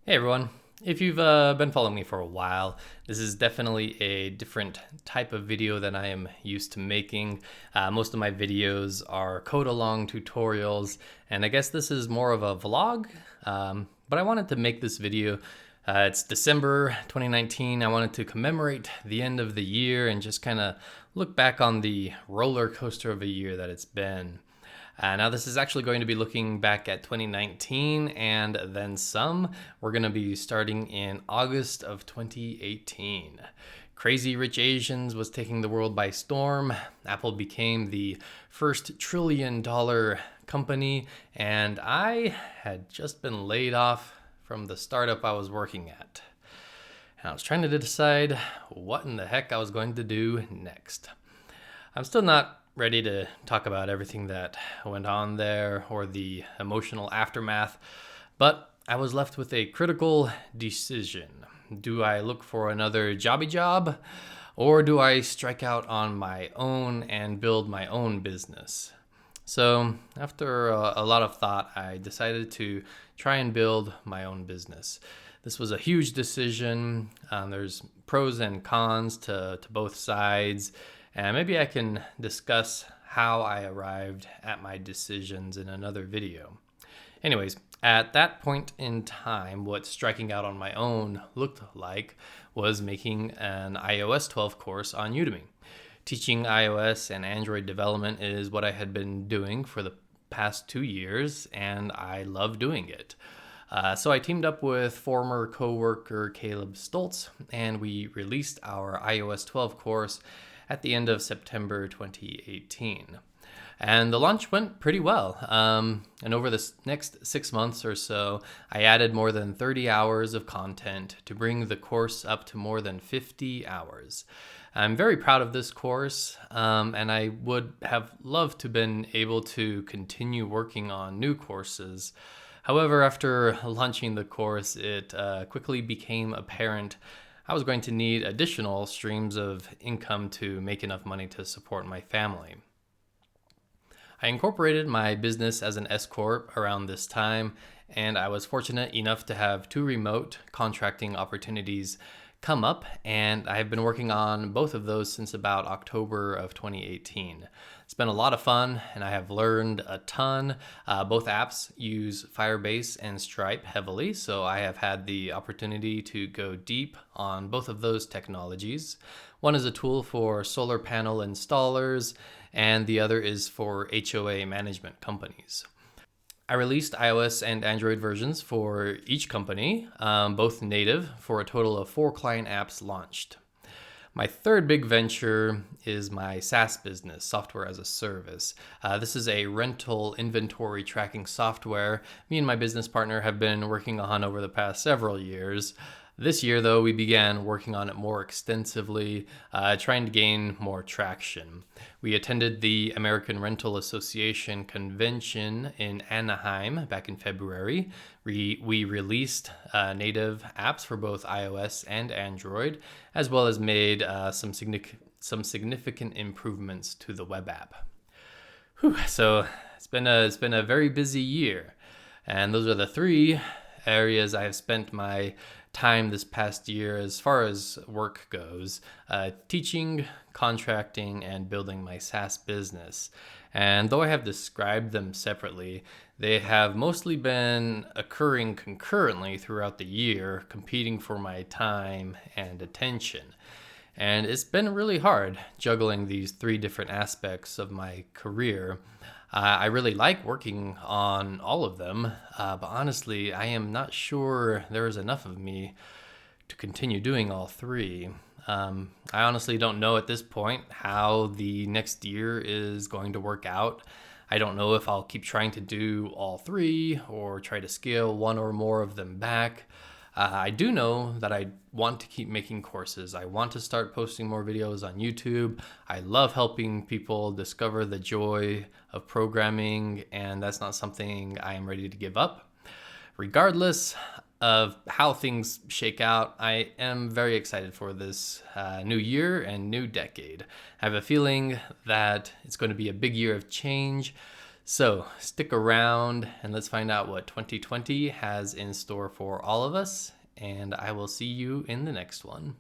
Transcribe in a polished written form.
Hey everyone, if you've been following me for a while, this is definitely a different type of video than I am used to making. Most of my videos are code along tutorials, and I guess this is more of a vlog, but I wanted to make this video. It's December 2019. I wanted to commemorate the end of the year and just kind of look back on the roller coaster of a year that it's been. Now this is actually going to be looking back at 2019 and then some. We're going to be starting in August of 2018. Crazy Rich Asians was taking the world by storm. Apple became the first $1 trillion company, and I had just been laid off from the startup I was working at. And I was trying to decide what in the heck I was going to do next. I'm still not ready to talk about everything that went on there or the emotional aftermath, but I was left with a critical decision. Do I look for another jobby job, or do I strike out on my own and build my own business? So after a lot of thought, I decided to try and build my own business. This was a huge decision. There's pros and cons to both sides. And maybe I can discuss how I arrived at my decisions in another video. Anyways, at that point in time, what striking out on my own looked like was making an iOS 12 course on Udemy. Teaching iOS and Android development is what I had been doing for the past 2 years, and I love doing it. So I teamed up with former coworker Caleb Stoltz, and we released our iOS 12 course at the end of September 2018. And the launch went pretty well. And over the next 6 months or so, I added more than 30 hours of content to bring the course up to more than 50 hours. I'm very proud of this course, and I would have loved to have been able to continue working on new courses. However, after launching the course, it quickly became apparent I was going to need additional streams of income to make enough money to support my family. I incorporated my business as an S-Corp around this time, and I was fortunate enough to have 2 remote contracting opportunities come up, and I've been working on both of those since about October of 2018. It's been a lot of fun, and I have learned a ton. Both apps use Firebase and Stripe heavily, so I have had the opportunity to go deep on both of those technologies. One is a tool for solar panel installers, and the other is for HOA management companies. I released iOS and Android versions for each company, both native, for a total of 4 client apps launched. My third big venture is my SaaS business, software as a service. This is a rental inventory tracking software me and my business partner have been working on over the past several years. This year, though, we began working on it more extensively, trying to gain more traction. We attended the American Rental Association convention in Anaheim back in February. We released native apps for both iOS and Android, as well as made some significant improvements to the web app. So it's been a very busy year, and those are the 3 areas I have spent my time this past year as far as work goes: teaching, contracting, and building my SaaS business. And though I have described them separately, they have mostly been occurring concurrently throughout the year, competing for my time and attention. And it's been really hard juggling these 3 different aspects of my career. I really like working on all of them, but honestly, I am not sure there is enough of me to continue doing all 3. I honestly don't know at this point how the next year is going to work out. I don't know if I'll keep trying to do all 3 or try to scale one or more of them back. I do know that I want to keep making courses. I want to start posting more videos on YouTube. I love helping people discover the joy of programming, and that's not something I am ready to give up. Regardless of how things shake out, I am very excited for this new year and new decade. I have a feeling that it's going to be a big year of change. So stick around and let's find out what 2020 has in store for all of us. And I will see you in the next one.